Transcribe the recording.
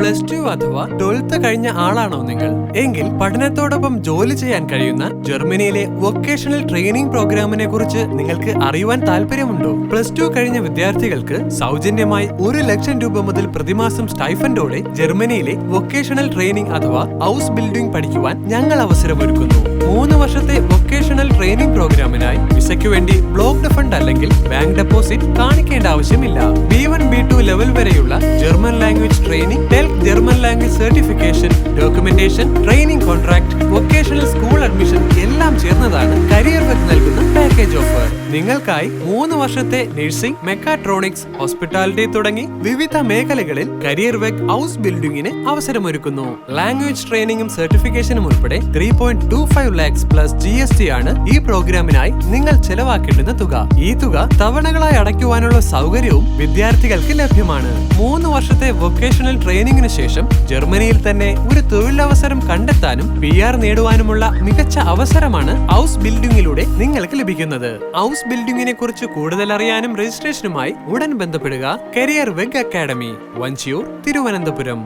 +2 അഥവാ 12th കഴിഞ്ഞ ആളാണോ നിങ്ങൾ? എങ്കിൽ പഠനത്തോടൊപ്പം ജോലി ചെയ്യാൻ കഴിയുന്ന ജർമ്മനിയിലെ വൊക്കേഷണൽ ട്രെയിനിംഗ് പ്രോഗ്രാമിനെ കുറിച്ച് നിങ്ങൾക്ക് അറിയുവാൻ താല്പര്യമുണ്ടോ? +2 കഴിഞ്ഞ വിദ്യാർത്ഥികൾക്ക് സൗജന്യമായി 1 ലക്ഷം രൂപ മുതൽ പ്രതിമാസം സ്റ്റൈഫൻഡോടെ ജർമ്മനിയിലെ വൊക്കേഷണൽ ട്രെയിനിംഗ് അഥവാ ഹൗസ് ബിൽഡിംഗ് പഠിക്കുവാൻ ഞങ്ങൾ അവസരമൊരുക്കുന്നു. 3 വർഷത്തെ വൊക്കേഷണൽ ട്രെയിനിംഗ് പ്രോഗ്രാമിനായി വിസയ്ക്ക് വേണ്ടി ബ്ലോക്ക്ഡ് ഫണ്ട് അല്ലെങ്കിൽ ബാങ്ക് ഡെപ്പോസിറ്റ് കാണിക്കേണ്ട ആവശ്യമില്ല. B1 B2 ലെവൽ വരെയുള്ള German language training, telc German language certification, documentation, training contract, vocational school admission എല്ലാം ചേർന്നതാണ് കരിയർ വെക് നൽകുന്ന പാക്കേജ് ഓഫർ. നിങ്ങൾക്കായി 3 വർഷത്തെ നഴ്സിംഗ്, മെക്കാട്രോണിക്സ്, ഹോസ്പിറ്റാലിറ്റി തുടങ്ങി വിവിധ മേഖലകളിൽ കരിയർ വെക് ഹൗസ് ബിൽഡിംഗിന് അവസരമൊരുക്കുന്നു. ലാംഗ്വേജ് ട്രെയിനിങ്ങും സർട്ടിഫിക്കേഷനും ഉൾപ്പെടെ 3.25 lakhs പ്ലസ് GST ആണ് ഈ പ്രോഗ്രാമിനായി നിങ്ങൾ ചെലവാക്കേണ്ടുന്ന തുക. ഈ തുക തവണകളായി അടയ്ക്കുവാനുള്ള സൗകര്യവും വിദ്യാർത്ഥികൾക്ക് ലഭ്യമാണ്. 3 വർഷത്തെ വൊക്കേഷണൽ ട്രെയിനിങ്ങിന് ശേഷം ജർമ്മനിയിൽ തന്നെ ഒരു തൊഴിലവസരം കണ്ടെത്താനും PR നേടുവാനുമുള്ള മികച്ച അവസരമാണ് ഹൗസ് ബിൽഡിംഗിലൂടെ നിങ്ങൾക്ക് ലഭിക്കുന്നത്. ഹൗസ് ബിൽഡിംഗിനെ കുറിച്ച് കൂടുതൽ അറിയാനും രജിസ്ട്രേഷനുമായി ഉടൻ ബന്ധപ്പെടുക. Career veg academy, Vanchiyoor, Thiruvananthapuram.